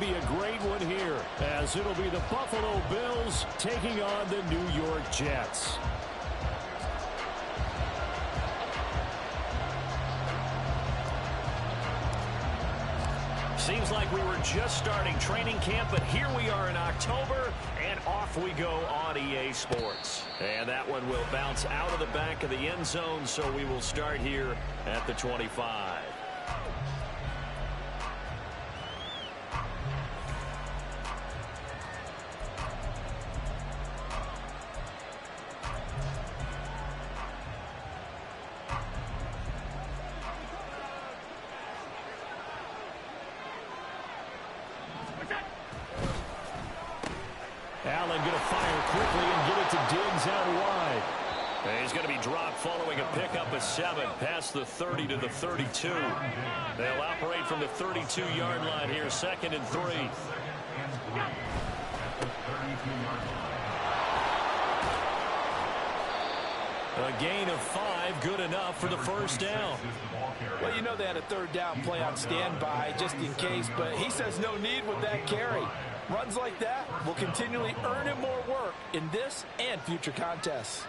Be a great one here, as it'll be the Buffalo Bills taking on the New York Jets. Seems like we were just starting training camp, but here we are in October, and off we go on EA Sports. And that one will bounce out of the back of the end zone, so we will start here at the 25. Allen going to fire quickly and get it to Diggs out wide. And he's going to be dropped following a pickup of 7 past the 30 to the 32. They'll operate from the 32-yard line here, 2nd and 3. A gain of 5, good enough for the first down. Well, you know they had a 3rd down play on standby just in case, but he says no need with that carry. Runs like that will continually earn him more work in this and future contests.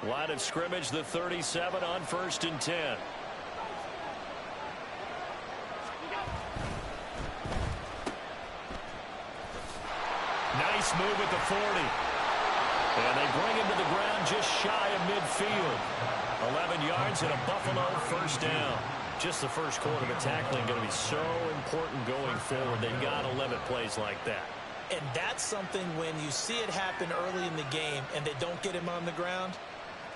Line of scrimmage, the 37 on 1st and 10. Nice move at the 40. And they bring him to the ground just shy of midfield. 11 yards and a Buffalo first down. Just the first quarter of tackling going to be so important going forward. They've got to limit plays like that. And that's something when you see it happen early in the game and they don't get him on the ground,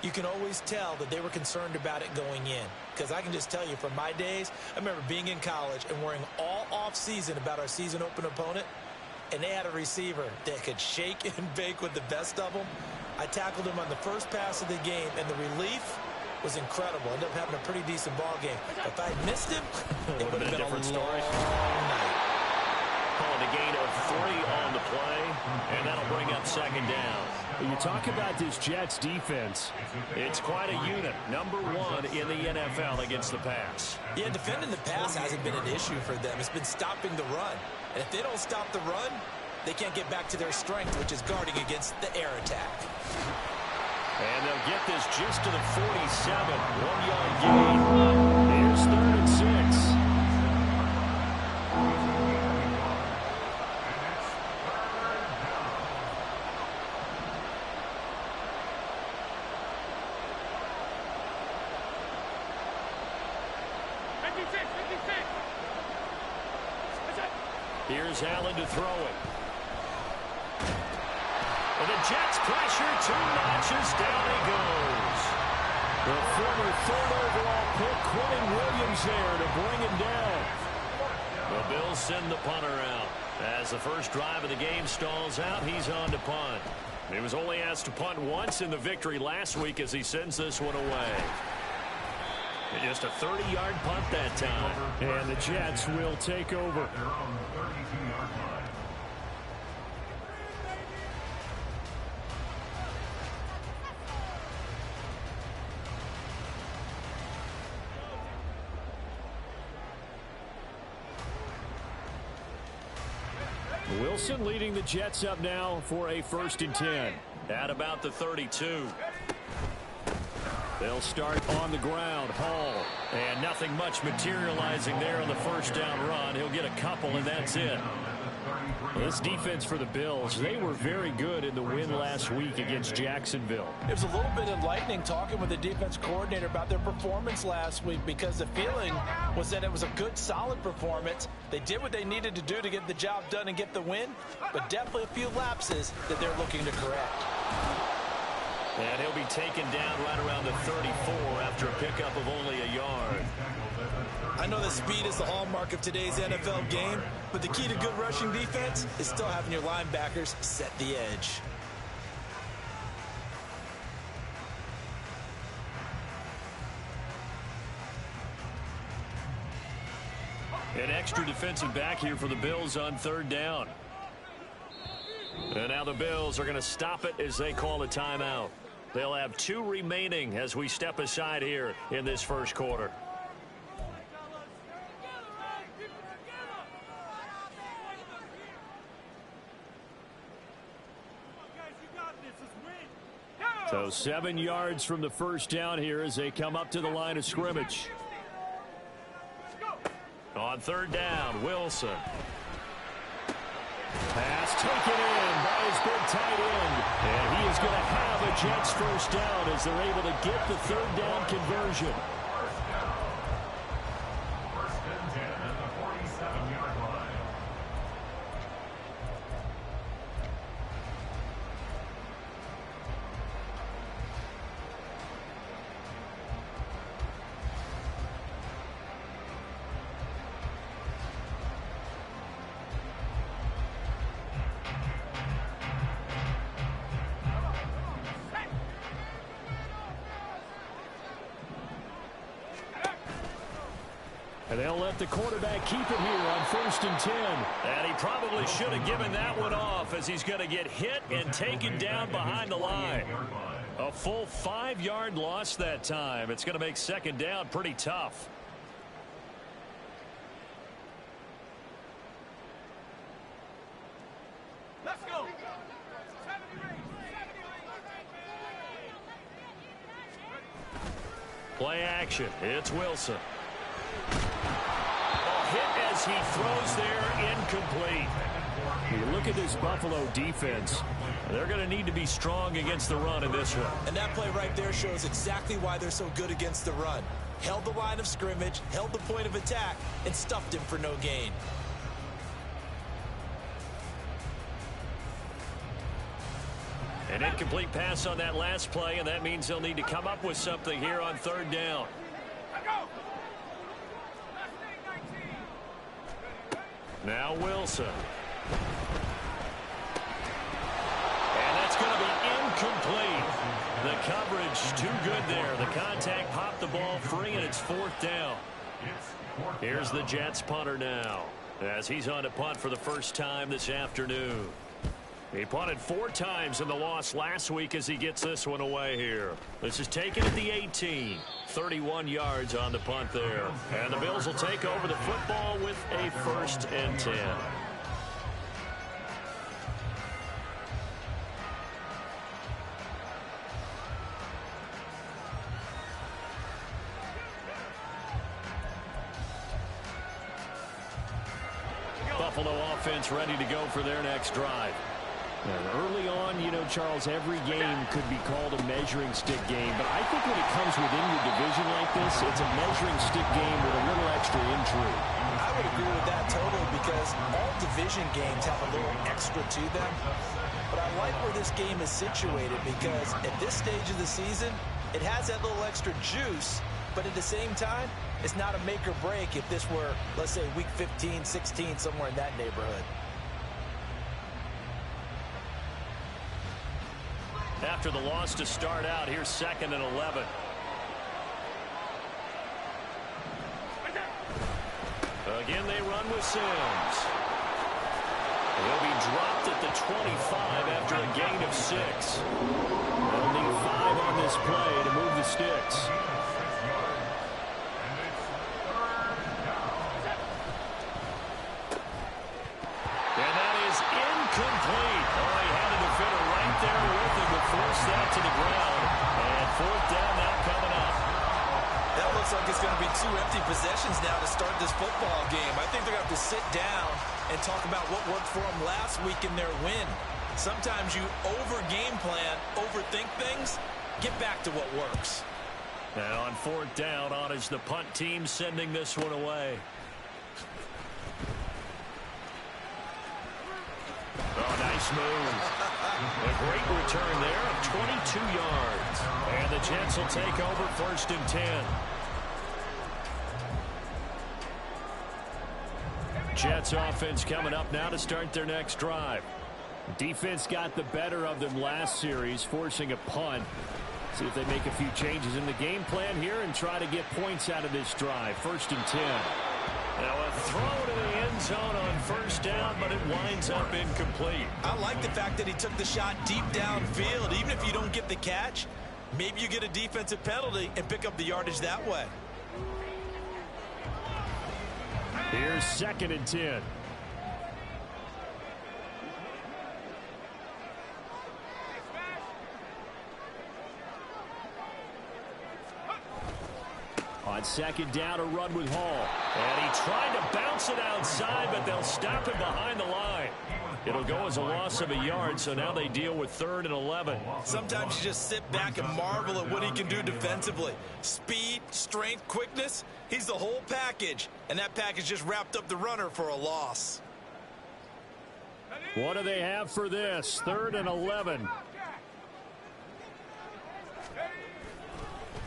you can always tell that they were concerned about it going in. Because I can just tell you from my days, I remember being in college and worrying all off-season about our season open opponent, and they had a receiver that could shake and bake with the best of them. I tackled him on the first pass of the game, and the relief was incredible. Ended up having a pretty decent ball game. If I had missed him, it would have been a different story. Calling a gain of 3 on the play, and that'll bring up 2nd down. When you talk about this Jets defense, it's quite a unit. Number 1 in the NFL against the pass. Yeah, defending the pass hasn't been an issue for them. It's been stopping the run. And if they don't stop the run, they can't get back to their strength, which is guarding against the air attack. And they'll get this just to the 47. 1-yard gain. Here's 3rd and 6. Here's Allen to throw it. And the Jets pressure, 2 notches, down he goes. The former 3rd overall pick, Quentin Williams there to bring him down. The Bills send the punter out. As the first drive of the game stalls out, he's on to punt. He was only asked to punt once in the victory last week as he sends this one away. And just a 30-yard punt that time. And the Jets will take over. Wilson leading the Jets up now for a 1st and 10. At about the 32. They'll start on the ground. Hall. And nothing much materializing there on the first down run. He'll get a couple, and that's it. Well, this defense for the Bills, they were very good in the win last week against Jacksonville. It was a little bit enlightening talking with the defense coordinator about their performance last week, because the feeling was that it was a good, solid performance. They did what they needed to do to get the job done and get the win, but definitely a few lapses that they're looking to correct. And he'll be taken down right around the 34 after a pickup of only a yard. I know that speed is the hallmark of today's NFL game, but the key to good rushing defense is still having your linebackers set the edge. An extra defensive back here for the Bills on 3rd down. Now the Bills are going to stop it as they call a timeout. They'll have 2 remaining as we step aside here in this first quarter. So 7 yards from the first down here as they come up to the line of scrimmage. On third down, Wilson. Pass taken in by his big tight end. And he is going to have a Jets first down as they're able to get the third down conversion. First and 10 at the 47-yard line. And they'll let the quarterback keep it here on 1st and 10. And he probably should have given that one off as he's going to get hit and taken down behind the line. A full 5-yard loss that time. It's going to make second down pretty tough. Let's go. Play action. It's Wilson. Hit as he throws there, incomplete. You look at this Buffalo defense. They're going to need to be strong against the run in this one. And that play right there shows exactly why they're so good against the run. Held the line of scrimmage, held the point of attack, and stuffed him for no gain. An incomplete pass on that last play, and that means they'll need to come up with something here on third down. Now Wilson. And that's going to be incomplete. The coverage too good there. The contact popped the ball free, and it's 4th down. Here's the Jets punter now as he's on to punt for the first time this afternoon. He punted 4 times in the loss last week as he gets this one away here. This is taken at the 18. 31 yards on the punt there. And the Bills will take over the football with a 1st and 10. Buffalo offense ready to go for their next drive. And early on, you know, Charles, every game could be called a measuring stick game. But I think when it comes within your division like this, it's a measuring stick game with a little extra intrigue. I would agree with that totally because all division games have a little extra to them. But I like where this game is situated because at this stage of the season, it has that little extra juice. But at the same time, it's not a make or break if this were, let's say, week 15, 16, somewhere in that neighborhood. After the loss to start out, here's 2nd and 11. Again, they run with Sims. He'll be dropped at the 25 after a gain of 6. They'll need 5 on this play to move the sticks. And that is incomplete. Oh, he had a defender right there with him to force that to the ground. And 4th down now coming up. That looks like it's going to be 2 empty possessions now to start this football game. I think they're going to have to sit down and talk about what worked for them last week in their win. Sometimes you over-game plan, overthink things, get back to what works. And on 4th down, on is the punt team sending this one away. Oh, nice move. A great return there of 22 yards. And the Jets will take over 1st and 10. Jets offense coming up now to start their next drive. Defense got the better of them last series, forcing a punt. See if they make a few changes in the game plan here and try to get points out of this drive. 1st and 10. Now a throw to the end end zone on first down, but it winds up incomplete. I like the fact that he took the shot deep downfield. Even if you don't get the catch, maybe you get a defensive penalty and pick up the yardage that way. Here's 2nd and 10. On 2nd down, a run with Hall. And he tried to bounce it outside, but they'll stop him behind the line. It'll go as a loss of a yard, so now they deal with 3rd and 11. Sometimes you just sit back and marvel at what he can do defensively. Speed, strength, quickness, he's the whole package. And that package just wrapped up the runner for a loss. What do they have for this? 3rd and 11.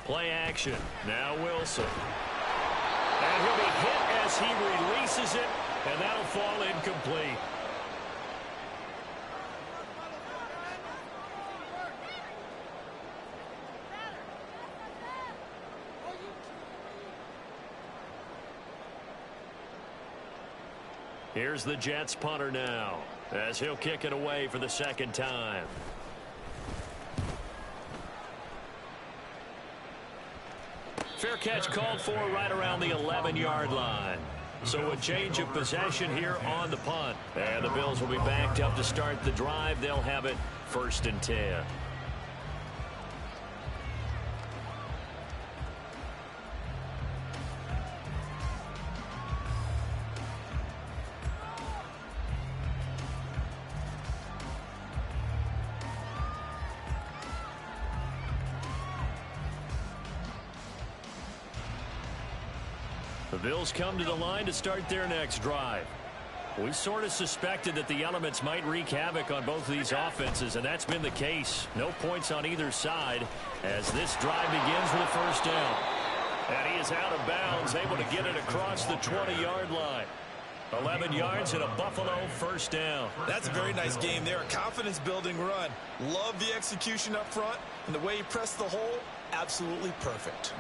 Play action. Now Wilson. And he'll be hit as he releases it, and that'll fall incomplete. Here's the Jets punter now, as he'll kick it away for the 2nd time. Fair catch called for right around the 11-yard line. So a change of possession here on the punt. And the Bills will be backed up to start the drive. They'll have it 1st and 10. The Bills come to the line to start their next drive. We sort of suspected that the elements might wreak havoc on both of these offenses, and that's been the case. No points on either side as this drive begins with a 1st down. And he is out of bounds, able to get it across the 20-yard line. 11 yards and a Buffalo 1st down. That's a very nice game there. A confidence-building run. Love the execution up front, and the way he pressed the hole, absolutely perfect.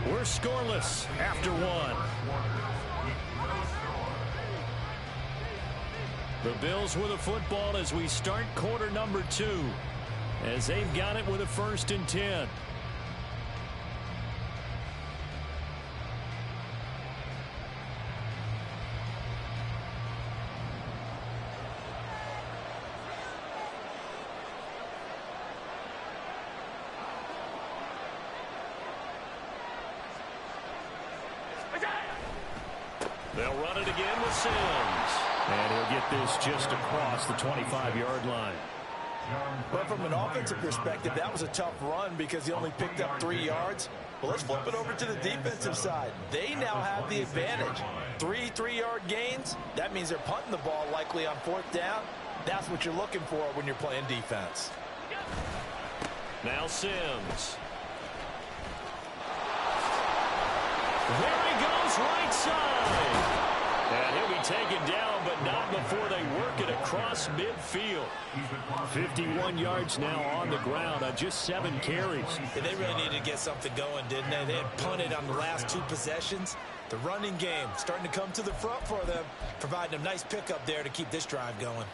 We're scoreless after 1. The Bills with a football as we start quarter number 2, as they've got it with a 1st and 10. They'll run it again with Sims. And he'll get this just across the 25-yard line. But from an offensive perspective, that was a tough run because he only picked up 3 yards. But let's flip it over to the defensive side. They now have the advantage. 3 3-yard gains. That means they're punting the ball likely on 4th down. That's what you're looking for when you're playing defense. Now Sims. There he goes, right side. And he'll be taken down, but not before they work it across midfield. 51 yards now on the ground on just 7 carries. Yeah, they really needed to get something going, didn't they? They had punted on the last 2 possessions. The running game starting to come to the front for them, providing a nice pickup there to keep this drive going.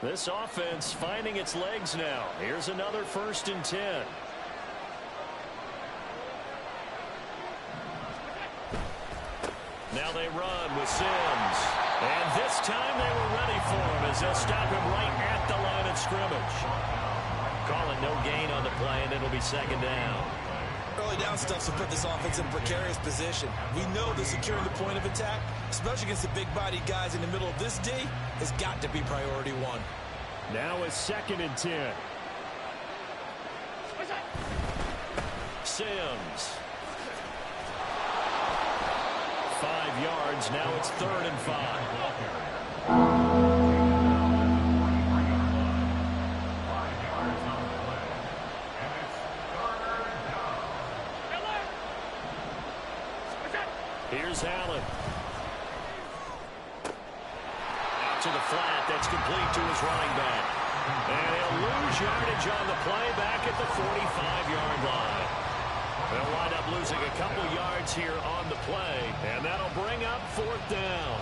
This offense finding its legs now. Here's another 1st and 10. Now they run with Sims. And this time they were ready for him as they'll stop him right at the line of scrimmage. Calling no gain on the play, and it'll be 2nd down. Early down stuff will put this offense in a precarious position. We know that securing the point of attack, especially against the big-bodied guys in the middle of this D, has got to be priority 1. Now a 2nd and 10. Sims. 5 yards. Now it's 3rd and 5. Here's Allen. Out to the flat. That's complete to his running back. And he'll lose yardage on the play back at the 45-yard line. They'll wind up losing a couple yards here on the play, and that'll bring up 4th down.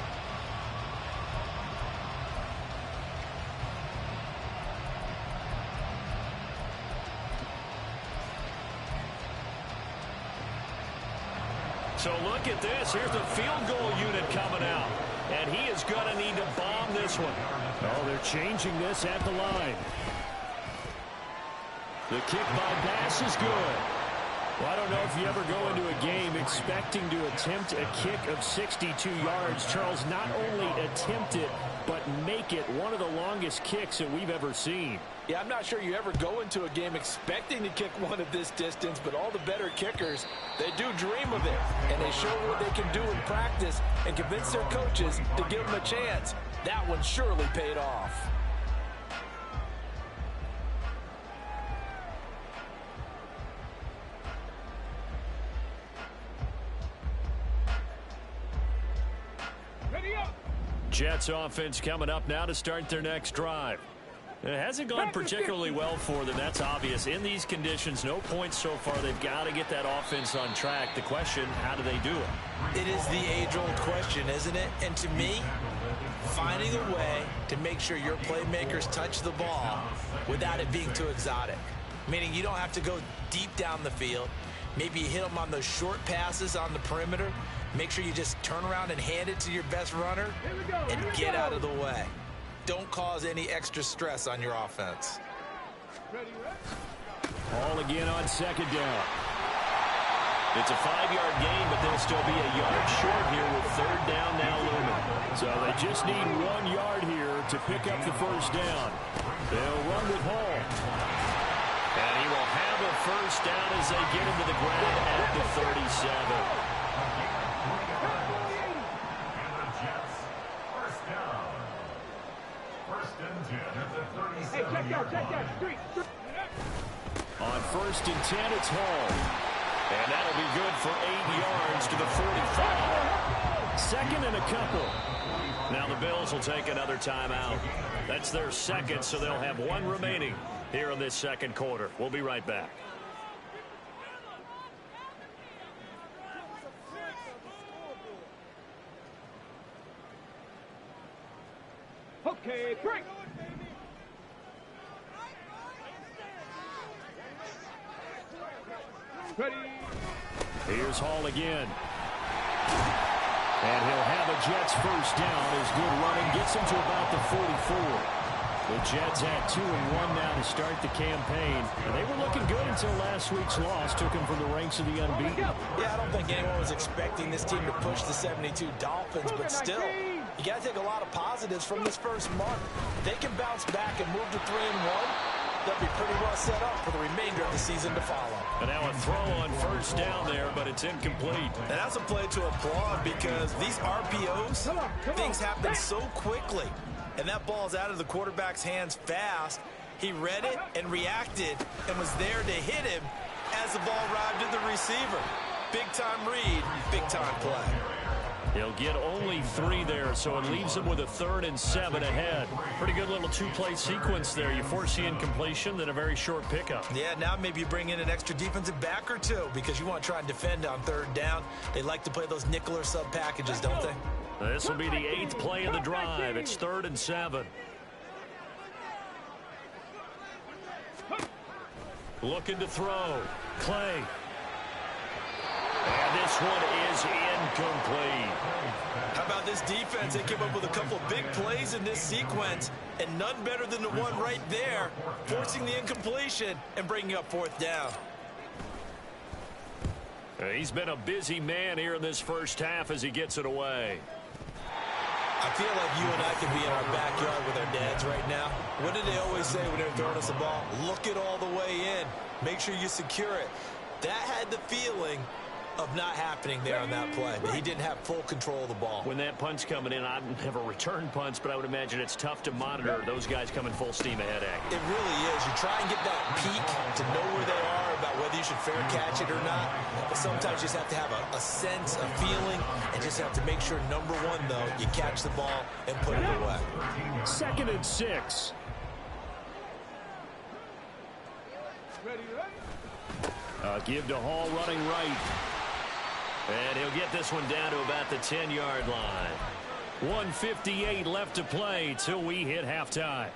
So look at this. Here's the field goal unit coming out. And he is going to need to bomb this one. Oh, they're changing this at the line. The kick by Bass is good. Well, I don't know if you ever go into a game expecting to attempt a kick of 62 yards. Charles, not only attempt it, but make it one of the longest kicks that we've ever seen. Yeah, I'm not sure you ever go into a game expecting to kick one of this distance, but all the better kickers, they do dream of it, and they show what they can do in practice and convince their coaches to give them a chance. That one surely paid off. Jets offense coming up now to start their next drive. It hasn't gone particularly well for them, that's obvious. In these conditions, no points so far. They've got to get that offense on track. The question, how do they do it? It is the age-old question, isn't it? And to me, finding a way to make sure your playmakers touch the ball without it being too exotic. Meaning you don't have to go deep down the field. Maybe you hit them on those short passes on the perimeter. Make sure you just turn around and hand it to your best runner and get out of the way. Don't cause any extra stress on your offense. All again on 2nd down. It's a 5-yard gain, but they'll still be a yard short here with 3rd down now looming. So they just need 1 yard here to pick up the 1st down. They'll run with Hall. And he will have a 1st down as they get into the ground at the 37. On 1st and 10, it's Hall. And that'll be good for 8 yards to the 45. 2nd and a couple. Now the Bills will take another timeout. That's their 2nd, so they'll have 1 remaining here in this 2nd quarter. We'll be right back. Okay, break. Ready. Here's Hall again. And he'll have a Jets 1st down as good running gets him to about the 44. The Jets at 2-1 now to start the campaign. And they were looking good until last week's loss took them from the ranks of the unbeaten. Yeah, I don't think anyone was expecting this team to push the 72 Dolphins, but still, you got to take a lot of positives from this first month. If they can bounce back and move to 3-1, they'll be pretty well set up for the remainder of the season to follow. And now a throw on 1st down there, but it's incomplete. And that's a play to applaud because these RPOs, things happen so quickly. And that ball's out of the quarterback's hands fast. He read it and reacted and was there to hit him as the ball arrived at the receiver. Big-time read, big-time play. He'll get only 3 there, so it leaves him with a 3rd and 7 ahead. Pretty good little 2-play sequence there. You force the incompletion, then a very short pickup. Yeah, now maybe you bring in an extra defensive back or 2 because you want to try and defend on 3rd down. They like to play those nickel or sub packages, don't they? This will be the 8th play of the drive. It's 3rd and 7. Looking to throw. Clay. And this one is incomplete. How about this defense? They came up with a couple of big plays in this sequence, and none better than the one right there, forcing the incompletion and bringing up 4th down. He's been a busy man here in this first half as he gets it away. I feel like you and I could be in our backyard with our dads right now. What did they always say when they're throwing us a ball? Look it all the way in. Make sure you secure it. That had the feeling of not happening there on that play. He didn't have full control of the ball. When that punch coming in, I've never returned punch, but I would imagine it's tough to monitor those guys coming full steam ahead at you. It really is. You try and get that peek to know where they are, about whether you should fair catch it or not. But sometimes you just have to have a sense, a feeling, and just have to make sure, number one, though, you catch the ball and put it away. 2nd and 6. Give to Hall running right. And he'll get this one down to about the 10-yard line. 1:58 left to play till we hit halftime.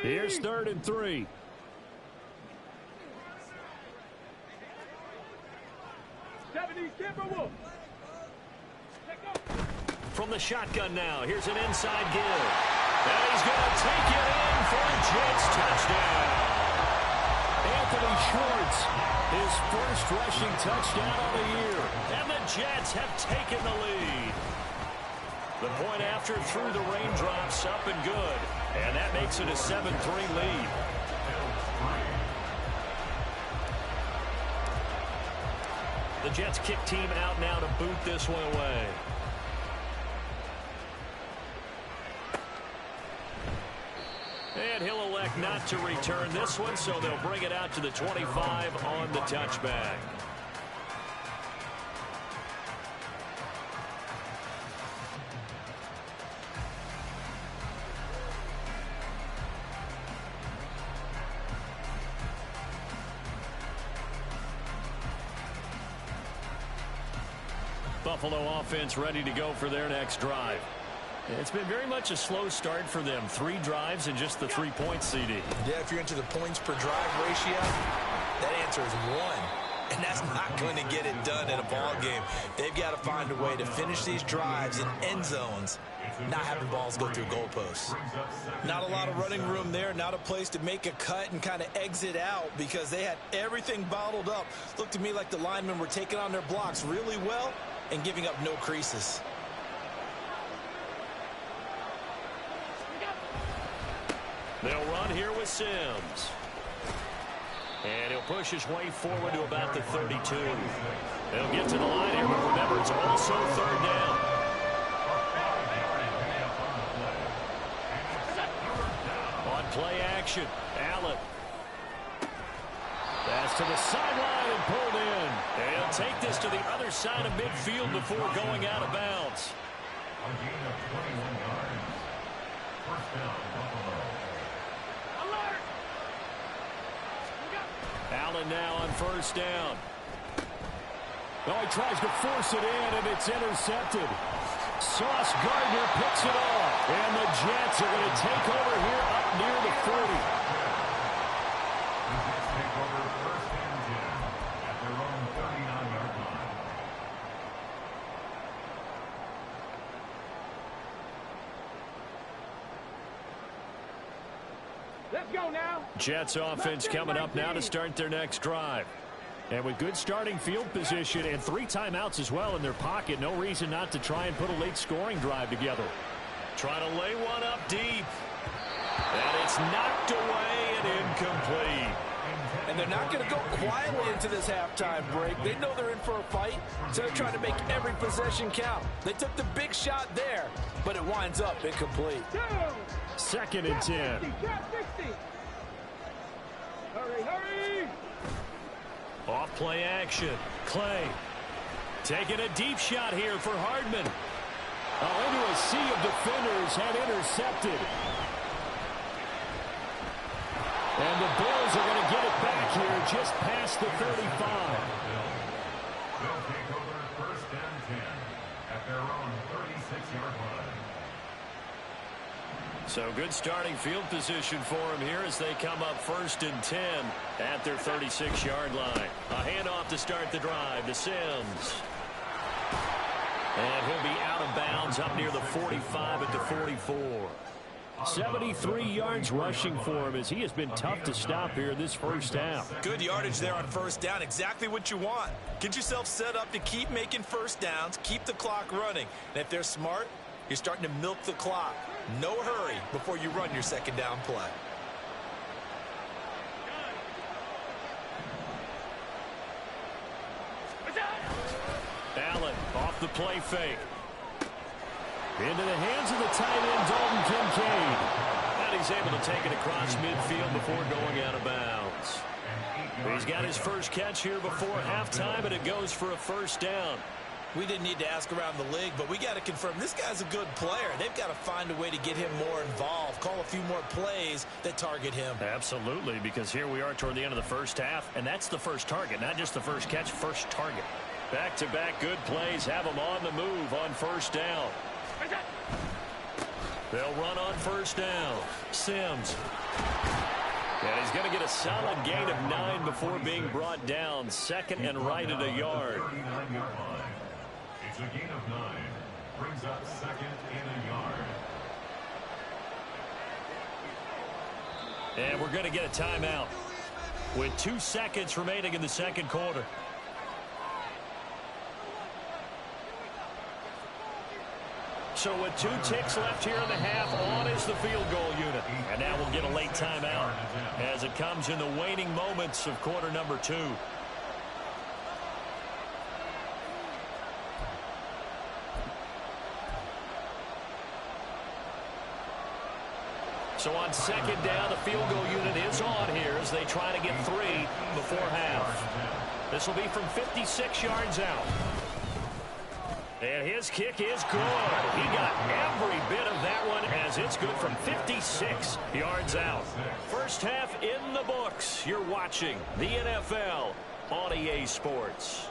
Here's 3rd and 3. From the shotgun now, here's an inside give. And he's going to take it in for a Jets touchdown. Anthony Schwartz, his first rushing touchdown of the year. And the Jets have taken the lead. The point after through the raindrops, up and good. And that makes it a 7-3 lead. The Jets kick team out now to boot this one away. And he'll elect not to return this one, so they'll bring it out to the 25 on the touchback. Buffalo offense ready to go for their next drive. It's been very much a slow start for them. 3 drives and just the 3 points, CD. Yeah, if you're into the points per drive ratio, that answer is 1. And that's not going to get it done in a ball game. They've got to find a way to finish these drives in end zones, not having balls go through goalposts. Not a lot of running room there, not a place to make a cut and kind of exit out because they had everything bottled up. Looked to me like the linemen were taking on their blocks really well and giving up no creases. They'll run here with Sims. And he'll push his way forward to about the 32. They'll get to the line here, but remember, it's also 3rd down. On play action, Allen. Pass to the sideline and pulled in. And he'll take this to the other side of midfield before going out of bounds. A gain of 21 yards. First down, Buffalo. Allen now on 1st down. Oh, he tries to force it in, and it's intercepted. Sauce Gardner picks it off. And the Jets are going to take over here up near the 40. The Jets take over 1st and 10 at their own 39-yard line. Let's go now. Jets offense coming up now to start their next drive. And with good starting field position and 3 timeouts as well in their pocket, no reason not to try and put a late scoring drive together. Trying to lay one up deep. And it's knocked away and incomplete. And they're not going to go quietly into this halftime break. They know they're in for a fight, so they're trying to make every possession count. They took the big shot there, but it winds up incomplete. 2nd and 10. Hurry, hurry! Off play action. Clay taking a deep shot here for Hardman. Into a sea of defenders and intercepted. And the Bills are going to get it back here just past the 35. They'll take over 1st and 10 at their own 36-yard line. So good starting field position for him here as they come up 1st and 10 at their 36-yard line. A handoff to start the drive to Sims. And he'll be out of bounds up near the 45 at the 44. 73 yards rushing for him as he has been tough to stop here this first half. Good yardage there on 1st down. Exactly what you want. Get yourself set up to keep making 1st downs, keep the clock running. And if they're smart, You're starting to milk the clock. No hurry before you run your second down play. Allen off the play fake. Into the hands of the tight end, Dalton Kincaid. And he's able to take it across midfield before going out of bounds. He's got his first catch here before halftime, and it goes for a first down. We didn't need to ask around the league, but we got to confirm this guy's a good player. They've got to find a way to get him more involved, call a few more plays that target him. Absolutely, because here we are toward the end of the first half, and that's the first target, not just the first catch, first target. Back-to-back good plays have him on the move on first down. They'll run on first down. Sims. And he's going to get a solid gain of 9 before being brought down. Second and right at a yard. It's a gain of 9. Brings up second and a yard. And we're going to get a timeout with 2 seconds remaining in the second quarter. So with 2 ticks left here in the half, on is the field goal unit. And now we'll get a late timeout as it comes in the waning moments of quarter number 2. So on second down, the field goal unit is on here as they try to get 3 before half. This will be from 56 yards out. And his kick is good. He got every bit of that one as it's good from 56 yards out. First half in the books. You're watching the NFL on EA Sports.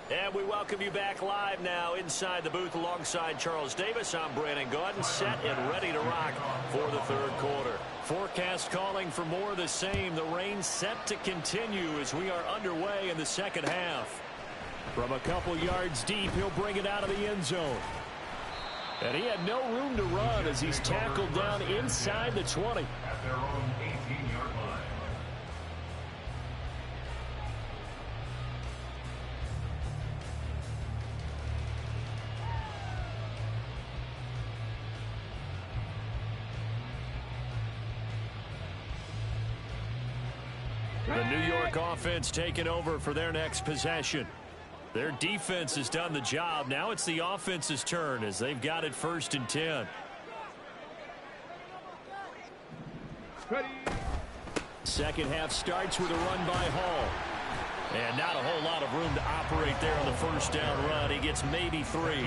And we welcome you back live now inside the booth alongside Charles Davis. I'm Brandon Gaudin, set and ready to rock for the third quarter. Forecast calling for more of the same. The rain set to continue as we are underway in the second half. From a couple yards deep, he'll bring it out of the end zone. And he had no room to run as he's tackled down inside the 20. At their own 18-yard line. The New York offense taking over for their next possession. Their defense has done the job. Now it's the offense's turn as they've got it 1st and 10. Ready. Second half starts with a run by Hall. And not a whole lot of room to operate there on the first down run. He gets maybe 3.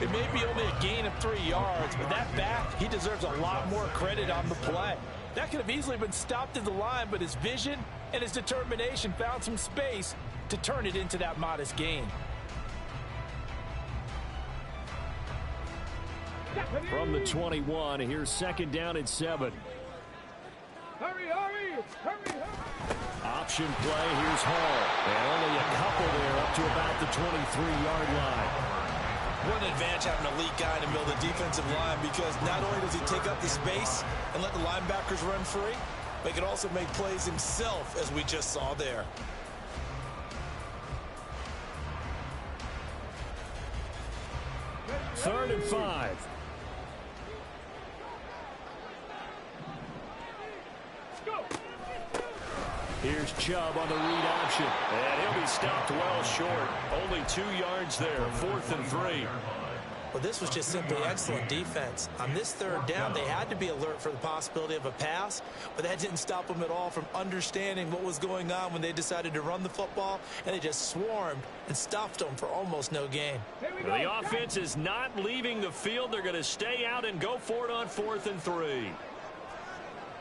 It may be only a gain of 3 yards, but that back, he deserves a lot more credit on the play. That could have easily been stopped at the line, but his vision and his determination found some space to turn it into that modest gain. From the 21, here's second down and 7. Hurry, hurry, hurry, hurry. Option play, here's Hall. And only a couple there up to about the 23-yard line. What an advantage having an elite guy in the middle of the defensive line, because not only does he take up the space and let the linebackers run free, but he can also make plays himself, as we just saw there. Third and 5. Here's Chubb on the read option. And he'll be stopped well short. Only 2 yards there. 4th and 3. Well, this was just simply excellent defense. On this third down, they had to be alert for the possibility of a pass, but that didn't stop them at all from understanding what was going on when they decided to run the football, and they just swarmed and stuffed them for almost no gain. The offense is not leaving the field. They're going to stay out and go for it on 4th and 3.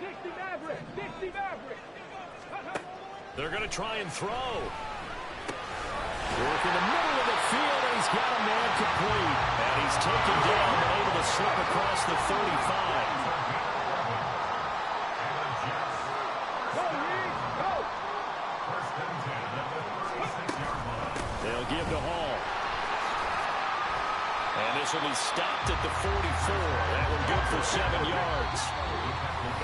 60 Maverick, 60 Maverick. They're going to try and throw. Work in the middle of the field, and he's got a man complete. And he's taken down and able to slip across the 35. They'll give to Hall. And this will be stopped at the 44. That one good for 7 yards.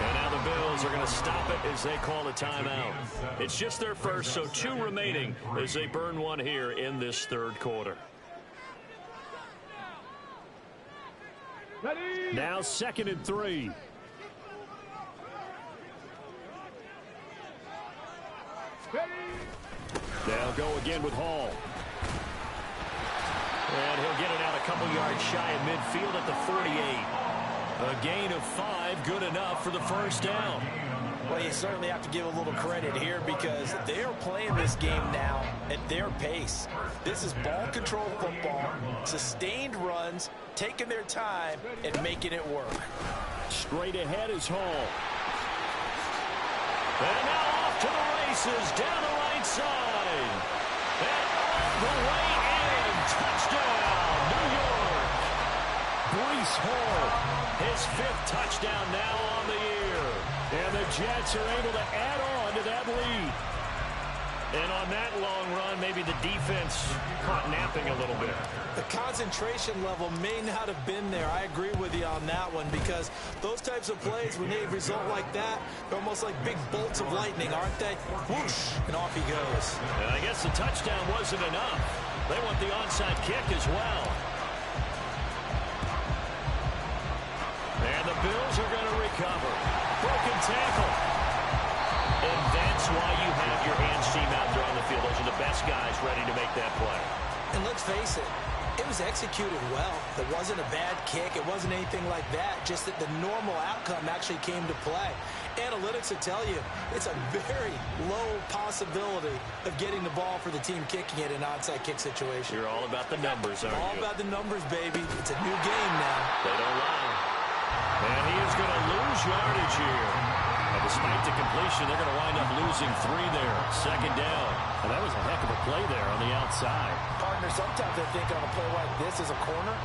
And now the Bills are going to stop it as they call a timeout. It's just their first, so 2 remaining as they burn one here in this third quarter. Now 2nd and 3. They'll go again with Hall. And he'll get it out a couple yards shy of midfield at the 48. A gain of 5, good enough for the first down. Well, you certainly have to give a little credit here because they are playing this game now at their pace. This is ball control football, sustained runs, taking their time and making it work. Straight ahead is Hall. And now off to the races down the right side. And all the way in. Touchdown, New York. Breece Hall. His 5th touchdown now on the year. And the Jets are able to add on to that lead. And on that long run, maybe the defense caught napping a little bit. The concentration level may not have been there. I agree with you on that one because those types of plays, when they result like that, they're almost like big bolts of lightning, aren't they? Whoosh, and off he goes. And I guess the touchdown wasn't enough. They want the onside kick as well. And the Bills are going to recover. Broken tackle. And that's why you have your hands team out there on the field. Those are the best guys ready to make that play. And let's face it, it was executed well. It wasn't a bad kick. It wasn't anything like that. Just that the normal outcome actually came to play. Analytics will tell you it's a very low possibility of getting the ball for the team kicking it in an onside kick situation. You're all about the numbers, aren't you? All about the numbers, baby. It's a new game now. They don't lie. And he is going to lose yardage here. And despite the completion, they're going to wind up losing 3 there. 2nd down. And that was a heck of a play there on the outside. Partner, sometimes I think on a play like this as a corner,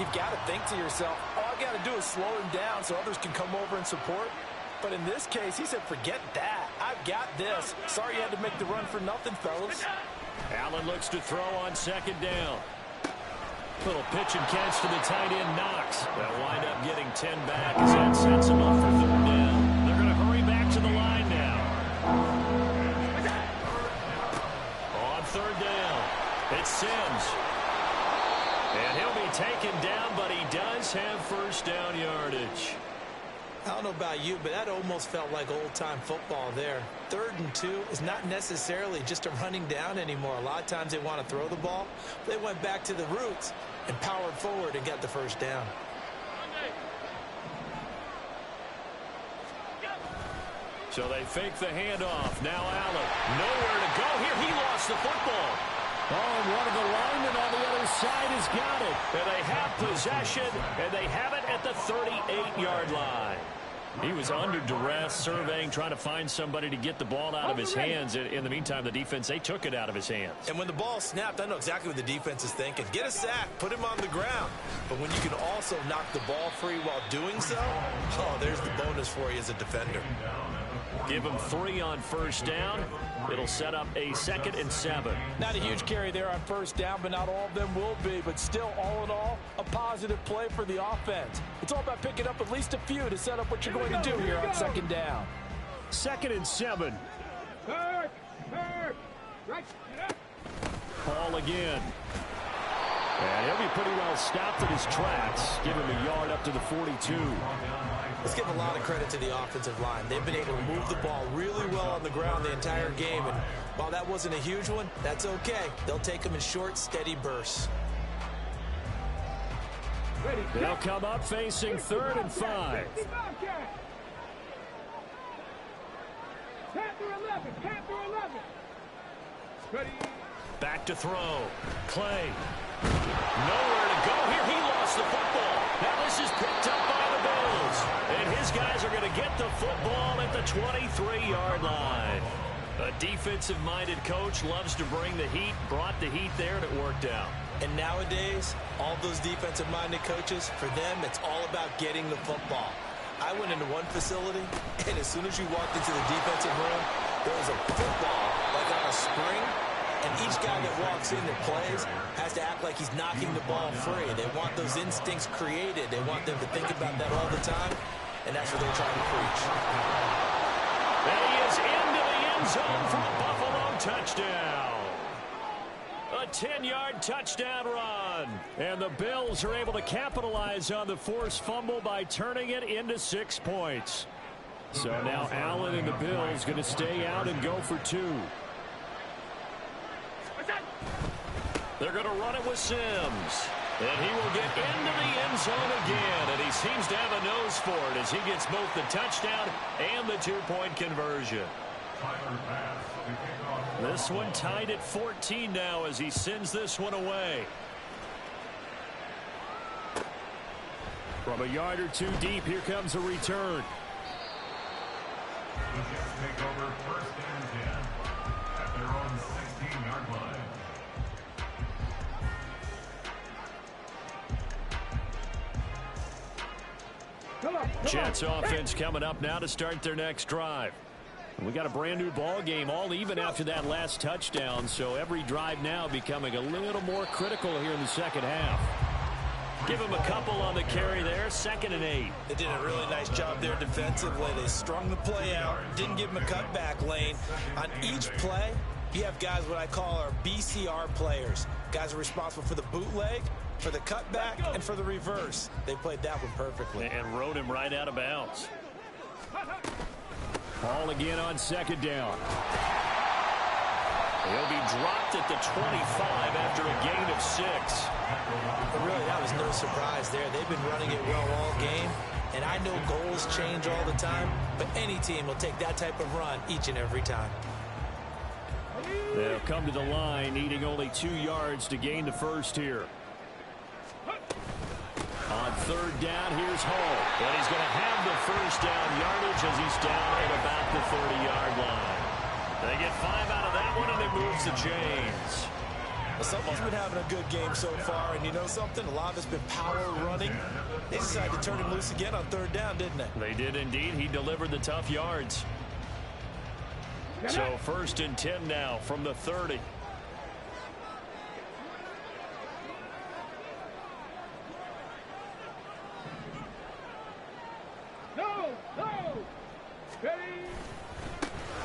you've got to think to yourself, all I got to do is slow him down so others can come over and support. But in this case, he said, forget that. I've got this. Sorry you had to make the run for nothing, fellas. Allen looks to throw on 2nd down. Little pitch and catch to the tight end, Knox. They'll wind up getting 10 back as that sets them up for 3rd down. They're going to hurry back to the line now. On 3rd down, it's Sims. And he'll be taken down, but he does have first down yardage. I don't know about you, but that almost felt like old-time football there. 3rd and 2 is not necessarily just a running down anymore. A lot of times they want to throw the ball. They went back to the roots and powered forward and got the first down. So they fake the handoff. Now Allen. Nowhere to go here. He lost the football. Oh, and one of the linemen on the other side has got it. And they have possession, and they have it at the 38-yard line. He was under duress, surveying, trying to find somebody to get the ball out of his hands. In the meantime, the defense, they took it out of his hands. And when the ball snapped, I know exactly what the defense is thinking. Get a sack, put him on the ground. But when you can also knock the ball free while doing so, oh, there's the bonus for you as a defender. Give him 3 on first down. It'll set up a 2nd and 7. Not a huge carry there on first down, but not all of them will be. But still, all in all, a positive play for the offense. It's all about picking up at least a few to set up what you're going to do here on 2nd down. 2nd and 7. Right. Ball again. And he'll be pretty well stopped at his tracks. Give him a yard up to the 42. Let's give a lot of credit to the offensive line. They've been able to move the ball really well on the ground the entire game. And while that wasn't a huge one, that's okay. They'll take them in short, steady bursts. They'll come up facing 3rd and 5. Back to throw. Clay. Nowhere to go here. He lost the football. Now this is picked up by the Bills. And his guys are going to get the football at the 23-yard line. A defensive-minded coach loves to bring the heat, brought the heat there, and it worked out. And nowadays, all those defensive-minded coaches, for them, it's all about getting the football. I went into one facility, and as soon as you walked into the defensive room, there was a football like on a spring, And each guy that walks in that plays has to act like he's knocking the ball free. They want those instincts created. They want them to think about that all the time, and that's what they're trying to preach. And he is into the end zone for a Buffalo touchdown. A 10-yard touchdown run. And the Bills are able to capitalize on the forced fumble by turning it into 6 points. So now Allen and the Bills going to stay out and go for 2. They're going to run it with Sims. And he will get into the end zone again. And he seems to have a nose for it as he gets both the touchdown and the 2-point conversion. This one tied at 14 now as he sends this one away. From a yard or 2 deep, here comes a return. The Jets take over 1st and 10 at their own 16-yard line. Jets offense coming up now to start their next drive. We got a brand new ball game, all even after that last touchdown, so every drive now becoming a little more critical here in the second half. Give him a couple on the carry there, 2nd and 8. They did a really nice job there defensively. They strung the play out, didn't give him a cutback lane. On each play, you have guys what I call our BCR players. Guys are responsible for the bootleg, for the cutback, and for the reverse. They played that one perfectly. And rode him right out of bounds. Ball again on 2nd down. He'll be dropped at the 25 after a gain of 6. But really, that was no surprise there. They've been running it well all game. And I know goals change all the time, but any team will take that type of run each and every time. They'll come to the line, needing only 2 yards to gain the first here. On 3rd down, here's Hall. And he's going to have the first down yardage as he's down at about the 30-yard line. They get 5 out of that one, and it moves the chains. Well, someone's been having a good game so far, and you know something? A lot of it's been power running. They decided to turn him loose again on 3rd down, didn't they? They did indeed. He delivered the tough yards. So 1st and 10 now from the 30.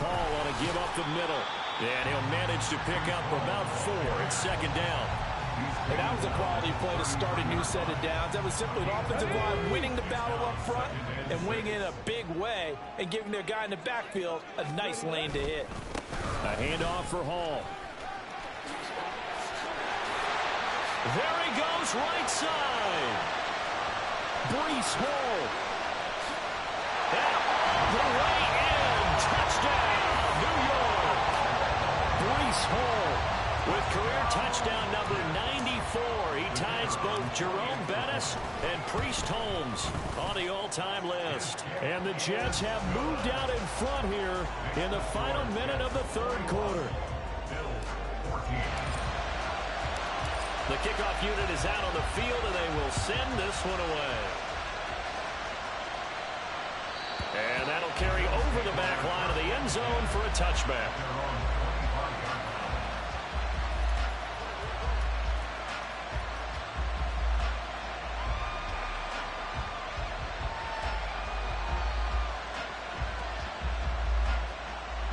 Paul on to give up the middle. And he'll manage to pick up about 4 at 2nd down. And that was a quality play to start a new set of downs. That was simply an offensive line winning the battle up front and winning in a big way and giving their guy in the backfield a nice lane to hit. A handoff for Hall. There he goes, right side. Breece Hall. And the way in. Touchdown, New York. Breece Hall with career touchdown number 94. He ties both Jerome Bettis and Priest Holmes on the all-time list. And the Jets have moved out in front here in the final minute of the 3rd quarter. The kickoff unit is out on the field, and they will send this one away. And that'll carry over the back line of the end zone for a touchback.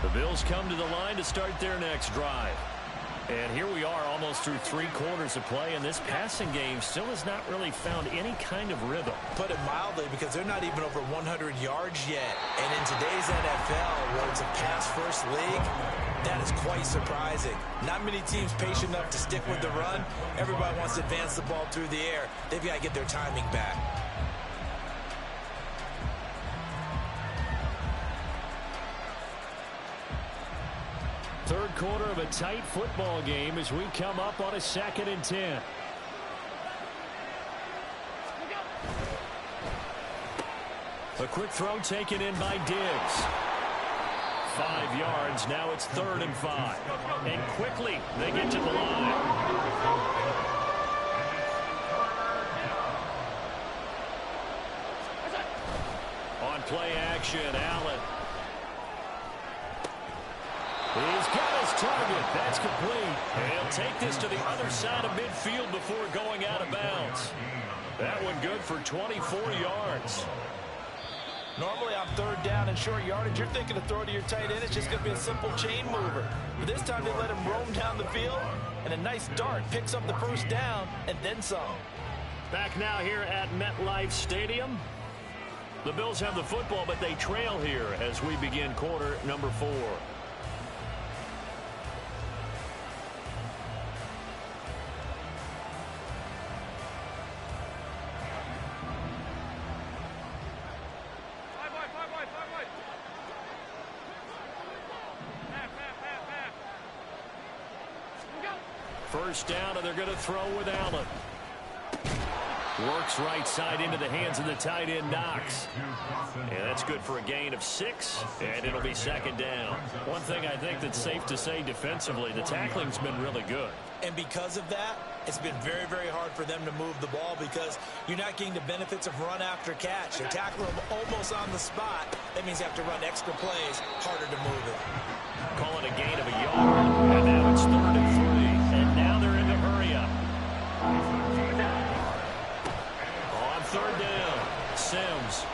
The Bills come to the line to start their next drive. And here we are almost through 3 quarters of play, and this passing game still has not really found any kind of rhythm. Put it mildly, because they're not even over 100 yards yet. And in today's NFL, where it's a pass-first league, that is quite surprising. Not many teams patient enough to stick with the run. Everybody wants to advance the ball through the air. They've got to get their timing back. Third quarter of a tight football game as we come up on a 2nd and 10. A quick throw taken in by Diggs. 5 yards. Now it's 3rd and 5. And quickly they get to the line. On play action, Allen. He's got his target. That's complete. And he'll take this to the other side of midfield before going out of bounds. That one good for 24 yards. Normally on third down and short yardage, you're thinking to throw to your tight end. It's just going to be a simple chain mover. But this time they let him roam down the field, and a nice dart picks up the first down and then some. Back now here at MetLife Stadium. The Bills have the football, but they trail here as we begin quarter number 4. First down, and they're going to throw with Allen. Works right side into the hands of the tight end, Knox. And that's good for a gain of 6, and it'll be second down. One thing I think that's safe to say defensively, the tackling's been really good. And because of that, it's been very, very hard for them to move the ball because you're not getting the benefits of run after catch. They're tackling them almost on the spot. That means you have to run extra plays, harder to move it. Call it a gain of a yard, and now it's 3rd and 3. And now they're in the hurry up. On third down, Sims.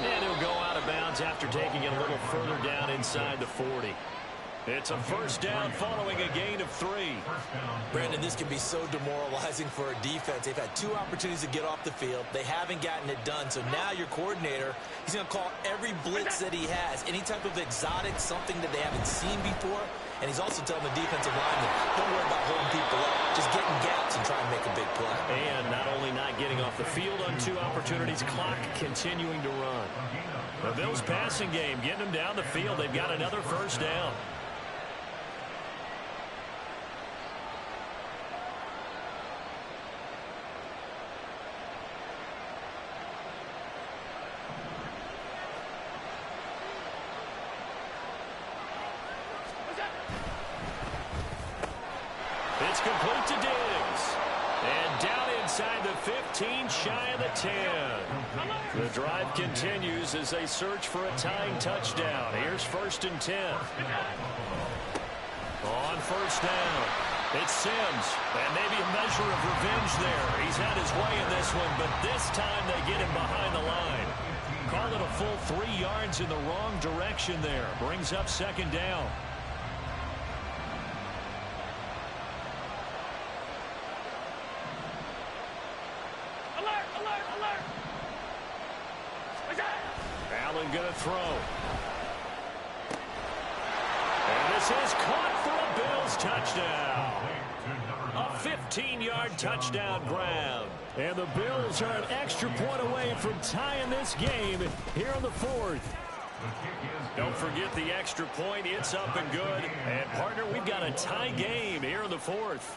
And he'll go out of bounds after taking it a little further down inside the 40. It's a first down following a gain of 3. Brandon, this can be so demoralizing for a defense. They've had 2 opportunities to get off the field. They haven't gotten it done. So now your coordinator, he's going to call every blitz that he has, any type of exotic, something that they haven't seen before. And he's also telling the defensive lineman, don't worry about holding people up. Just get in gaps and try and make a big play. And not only not getting off the field on 2 opportunities, clock continuing to run. The Bills passing game, getting them down the field. They've got another first down. It's complete to Diggs. And down inside the 15, shy of the 10. The drive continues as they search for a tying touchdown. Here's 1st and 10. On first down, it's Sims. And maybe a measure of revenge there. He's had his way in this one, but this time they get him behind the line. Call it a full 3 yards in the wrong direction there. Brings up second down. Allen gonna throw. And this is caught for a Bills touchdown. A 15-yard touchdown grab. And the Bills are an extra point away from tying this game here in the 4th. Don't forget the extra point. It's up and good. And, partner, we've got a tie game here in the 4th.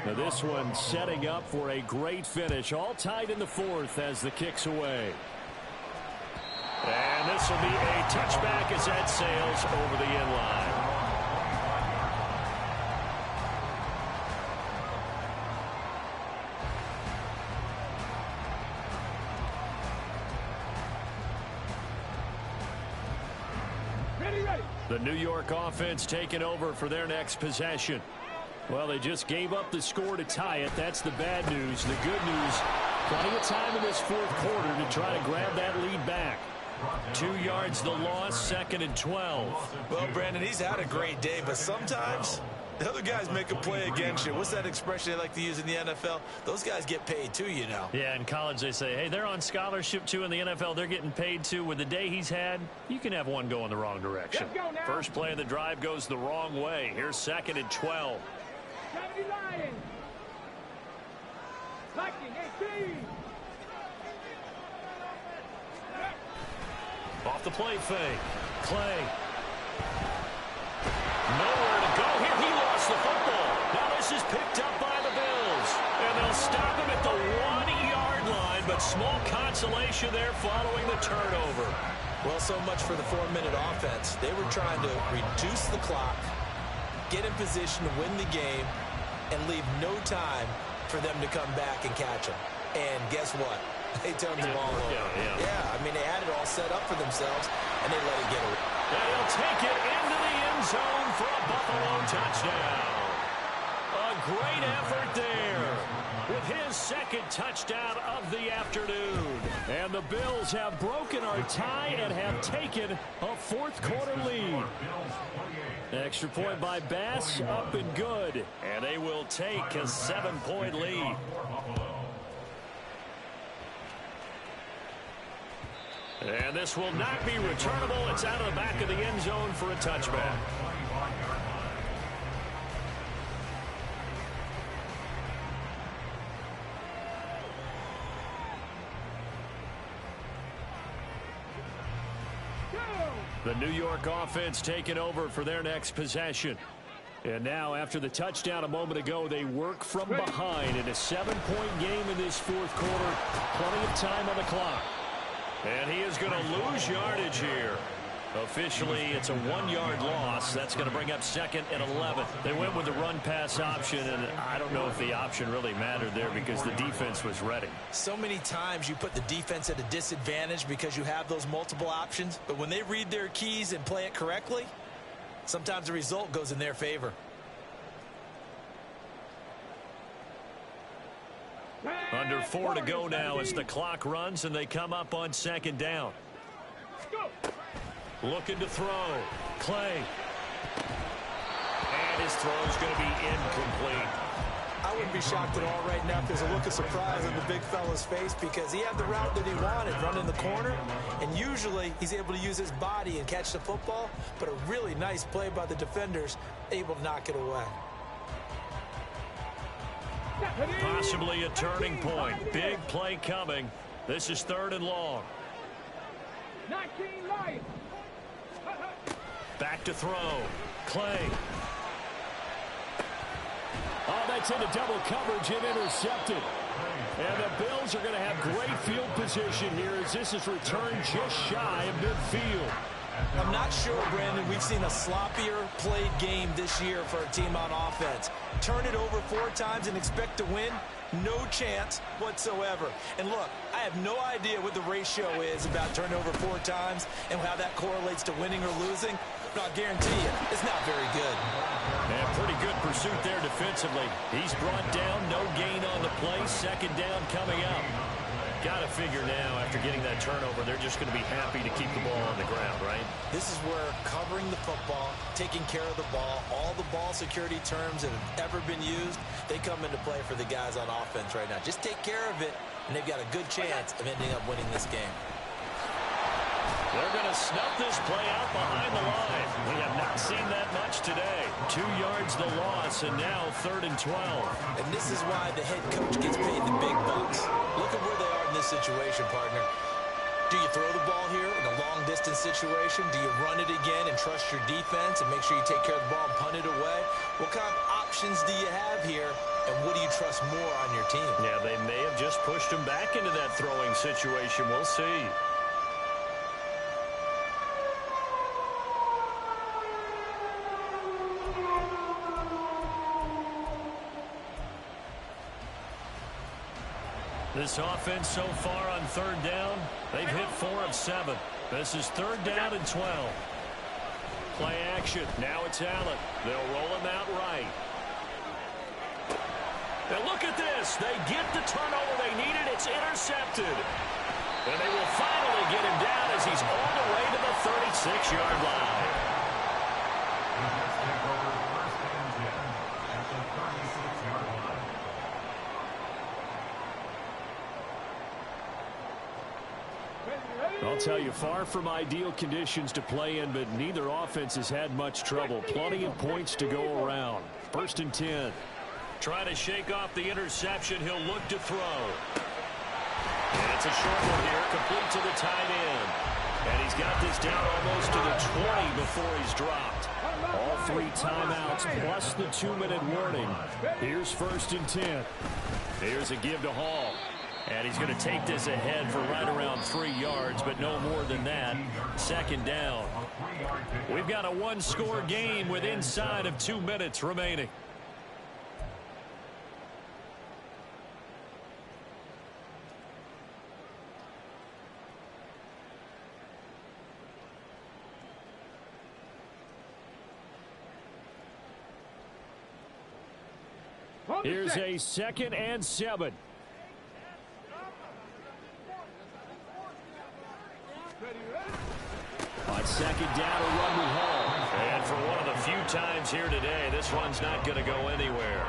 Now this one setting up for a great finish. All tied in the 4th as the kick's away. And this will be a touchback as that sails over the end line. Ready. The New York offense taking over for their next possession. Well, they just gave up the score to tie it. That's the bad news. The good news, plenty of time in this 4th quarter to try to grab that lead back. 2 yards the loss, 2nd and 12. Well, Brandon, he's had a great day, but sometimes the other guys make a play against you. What's that expression they like to use in the NFL? Those guys get paid too, you know. Yeah, in college they say, hey, they're on scholarship too. In the NFL, they're getting paid too. With the day he's had, you can have one go in the wrong direction. Let's go now. First play of the drive goes the wrong way. Here's 2nd and 12. 70 Lions. Liking 18. Off the play fake. Clay. Nowhere to go here. He lost the football. Now this is picked up by the Bills. And they'll stop him at the 1-yard line, but small consolation there following the turnover. Well, so much for the 4-minute offense. They were trying to reduce the clock, get in position to win the game, and leave no time for them to come back and catch them. And guess what? They turned the ball over. Yeah. I mean, they had it all set up for themselves, and they let it get away. And he'll take it into the end zone for a Buffalo touchdown. A great effort there with his second touchdown of the afternoon. And the Bills have broken our tie and have taken a fourth-quarter lead. Extra point by Bass, up and good. And they will take a 7-point lead. And this will not be returnable. It's out of the back of the end zone for a touchback. The New York offense taking over for their next possession. And now, after the touchdown a moment ago, they work from behind in a 7-point game in this fourth quarter. Plenty of time on the clock. And he is going to lose yardage here. Officially, it's a 1-yard loss. That's going to bring up 2nd and 11. They went with the run-pass option, and I don't know if the option really mattered there because the defense was ready. So many times you put the defense at a disadvantage because you have those multiple options, but when they read their keys and play it correctly, sometimes the result goes in their favor. Under 4 to go now as the clock runs, and they come up on 2nd down. Looking to throw. Clay. And his throw is going to be incomplete. I wouldn't be shocked at all right now if there's a look of surprise on the big fella's face because he had the route that he wanted, running the corner, and usually he's able to use his body and catch the football, but a really nice play by the defenders, able to knock it away. Possibly a turning point. Big play coming. This is 3rd and long. 19 Lions. Back to throw. Clay. Oh, that's into double coverage and intercepted. And the Bills are going to have great field position here as this is returned just shy of midfield. I'm not sure, Brandon, we've seen a sloppier played game this year for a team on offense. Turn it over 4 times and expect to win? No chance whatsoever. And look, I have no idea what the ratio is about turnover 4 times and how that correlates to winning or losing. But I'll guarantee you, it's not very good. And pretty good pursuit there defensively. He's brought down, no gain on the play. 2nd down coming up. Got to figure now, after getting that turnover, they're just going to be happy to keep the ball on the ground, right? This is where covering the football, taking care of the ball, all the ball security terms that have ever been used, they come into play for the guys on offense right now. Just take care of it, and they've got a good chance of ending up winning this game. They're going to snuff this play out behind the line. We have not seen that much today. 2 yards the loss, and now 3rd and 12. And this is why the head coach gets paid the big bucks. Look at where they are in this situation, partner. Do you throw the ball here in a long-distance situation? Do you run it again and trust your defense and make sure you take care of the ball and punt it away? What kind of options do you have here, and what do you trust more on your team? Yeah, they may have just pushed him back into that throwing situation. We'll see. This offense so far on 3rd down, they've hit 4 of 7. This is 3rd down and 12. Play action. Now it's Allen. They'll roll him out right. And look at this. They get the turnover they needed. It's intercepted. And they will finally get him down as he's all the way to the 36-yard line. I'll tell you, far from ideal conditions to play in, but neither offense has had much trouble. Plenty of points to go around. 1st and 10. Trying to shake off the interception. He'll look to throw. And it's a short one here, complete to the tight end. And he's got this down almost to the 20 before he's dropped. All 3 timeouts plus the 2-minute warning. Here's 1st and 10. Here's a give to Hall. And he's going to take this ahead for right around 3 yards, but no more than that. 2nd down. We've got a 1-score game with inside of 2 minutes remaining. Here's a 2nd and 7. On 2nd down, a run with Hall. And for one of the few times here today, this one's not going to go anywhere.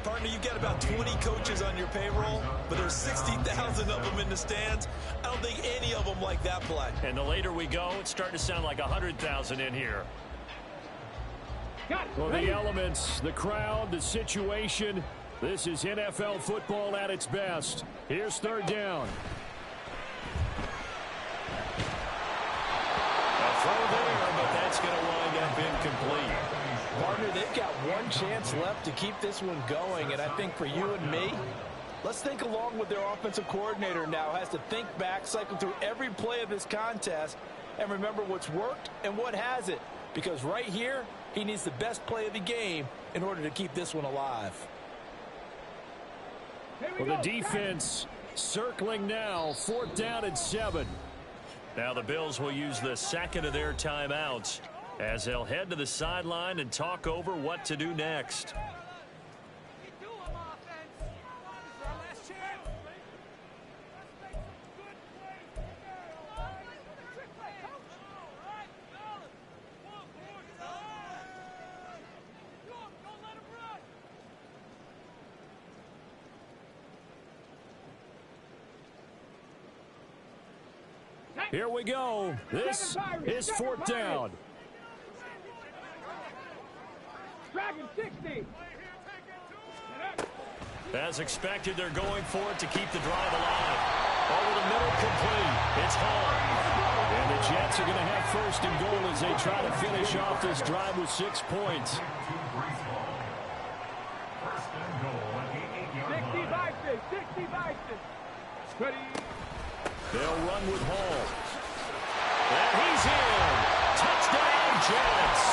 Partner, you've got about 20 coaches on your payroll, but there's 60,000 of them in the stands. I don't think any of them like that play. And the later we go, it's starting to sound like 100,000 in here. Well, the elements, the crowd, the situation, this is NFL football at its best. Here's 3rd down. A throw there, but that's going to wind up incomplete. Partner, they've got one chance left to keep this one going, and I think for you and me, let's think along with their offensive coordinator now. Has to think back, cycle through every play of this contest, and remember what's worked and what hasn't. Because right here, he needs the best play of the game in order to keep this one alive. Well, the defense circling now, 4th down and 7. Now the Bills will use the 2nd of their timeouts as they'll head to the sideline and talk over what to do next. Here we go. This is 4th down. Dragon 60. As expected, they're going for it to keep the drive alive. Over the middle, complete. It's Hall. And the Jets are going to have 1st and goal as they try to finish off this drive with 6 points. 60 Bison. 60 Bison. Ready. They'll run with Hall. And he's in. Touchdown, Jets.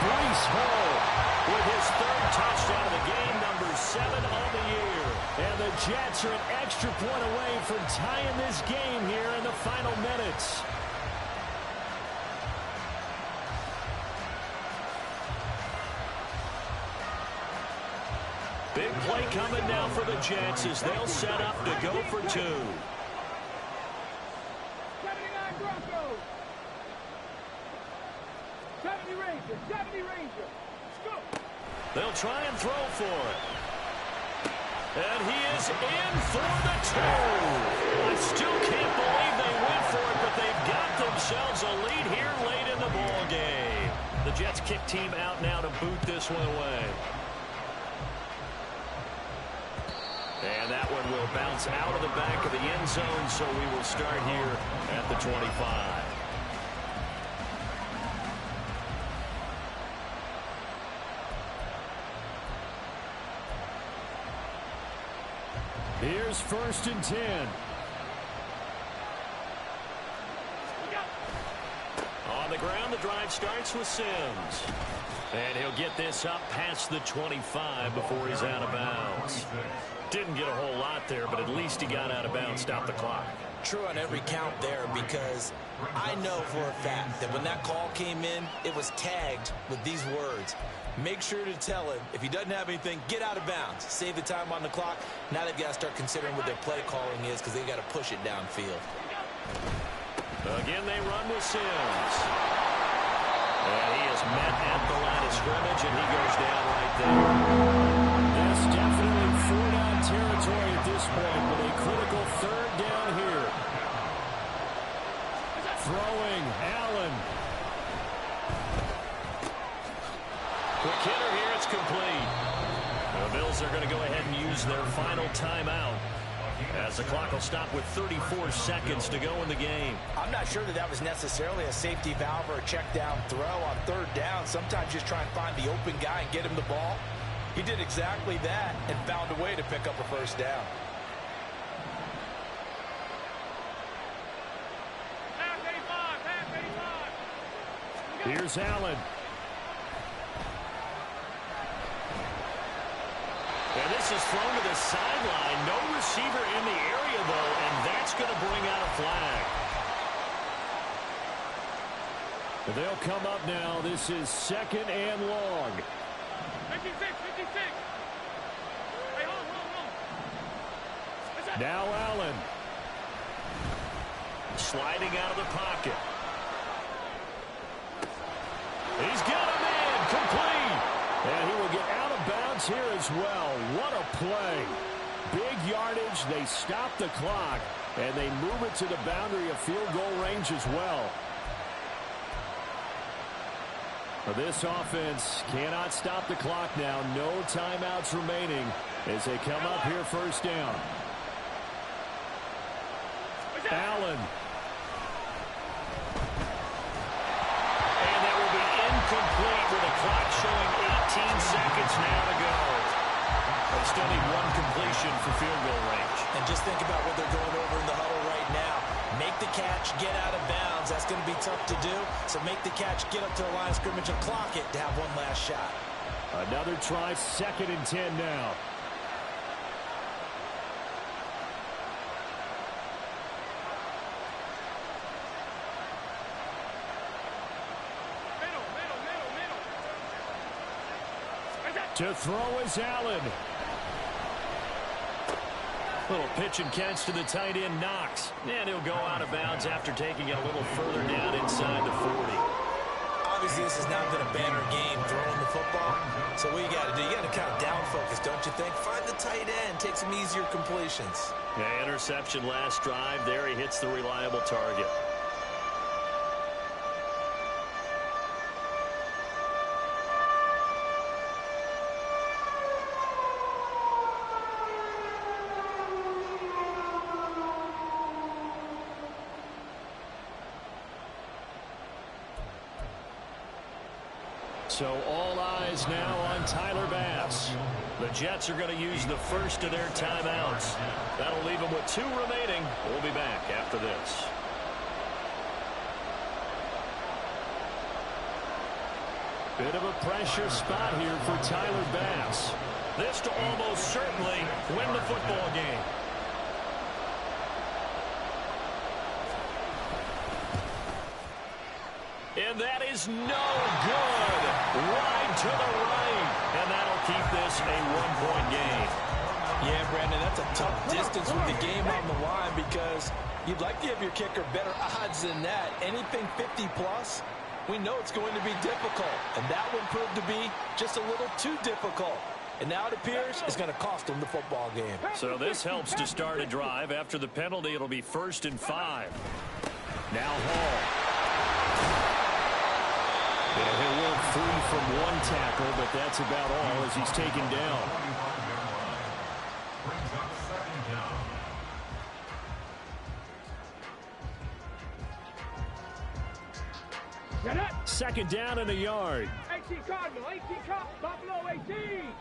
Breece Hall With his 3rd touchdown of the game, number 7 on the year. And the Jets are an extra point away from tying this game here in the final minutes. Big play coming now for the Jets as they'll set up to go for 2. 79 Broncos. 70 Rangers. 70 Rangers. Let's go. They'll try and throw for it. And he is in for the 2. I still can't believe they went for it, but they've got themselves a lead here late in the ball game. The Jets kick team out now to boot this one away. And that one will bounce out of the back of the end zone, so we will start here at the 25. Here's 1st and 10. On the ground, the drive starts with Sims. And he'll get this up past the 25 before he's out of bounds. Didn't get a whole lot there, but at least he got out of bounds, stopped the clock. True on every count there, because I know for a fact that when that call came in, it was tagged with these words. Make sure to tell him, if he doesn't have anything, get out of bounds. Save the time on the clock. Now they've got to start considering what their play calling is because they've got to push it downfield. Again, they run with Sims. And he is met at the line of scrimmage, and he goes down right there. This definitely 4-down territory at this point with a critical 3rd down here. Throwing, Allen. Quick hitter here, it's complete. The Bills are going to go ahead and use their final timeout as the clock will stop with 34 seconds to go in the game. I'm not sure that was necessarily a safety valve or a check down throw on 3rd down. Sometimes just try and find the open guy and get him the ball. He did exactly that and found a way to pick up a 1st down. Here's Allen. And this is thrown to the sideline. No receiver in the area, though, and that's going to bring out a flag. They'll come up now. This is 2nd and long. 56, 56. Now Allen. Sliding out of the pocket. He's got a man complete. And he will get out of bounds here as well. What a play. Big yardage. They stop the clock. And they move it to the boundary of field goal range as well. This offense cannot stop the clock now. No timeouts remaining as they come up here first down. Allen. And that will be incomplete with the clock showing 18 seconds now to go. They still need one completion for field goal range. And just think about what they're going over in the huddle right now. Make the catch, get out of bounds. That's going to be tough to do. So make the catch, get up to the line of scrimmage, and clock it to have one last shot. Another try, 2nd and 10 now. To throw is Allen. Little pitch and catch to the tight end, Knox. And he'll go out of bounds after taking it a little further down inside the 40. Obviously, this has not been a banner game throwing the football. So what you got to do, you got to kind of down focus, don't you think? Find the tight end, take some easier completions. Yeah, interception last drive. There he hits the reliable target. So all eyes now on Tyler Bass. The Jets are going to use the first of their timeouts. That'll leave them with 2 remaining. We'll be back after this. Bit of a pressure spot here for Tyler Bass. This to almost certainly win the football game. And that is no good. Wide to the right. And that'll keep this a 1-point game. Yeah, Brandon, that's a tough distance with the game on the line because you'd like to give your kicker better odds than that. Anything 50-plus, we know it's going to be difficult. And that one proved to be just a little too difficult. And now it appears it's going to cost them the football game. So this helps to start a drive. After the penalty, it'll be 1st and 5. Now Hall. Yeah, he'll work free from one tackle, but that's about all as he's taken down. Second down and a yard. 18 Cardinal, 18 Buffalo 18.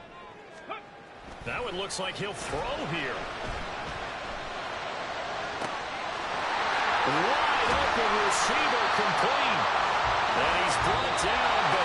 That one looks like he'll throw here. Wide open receiver complete. And he's brought down, but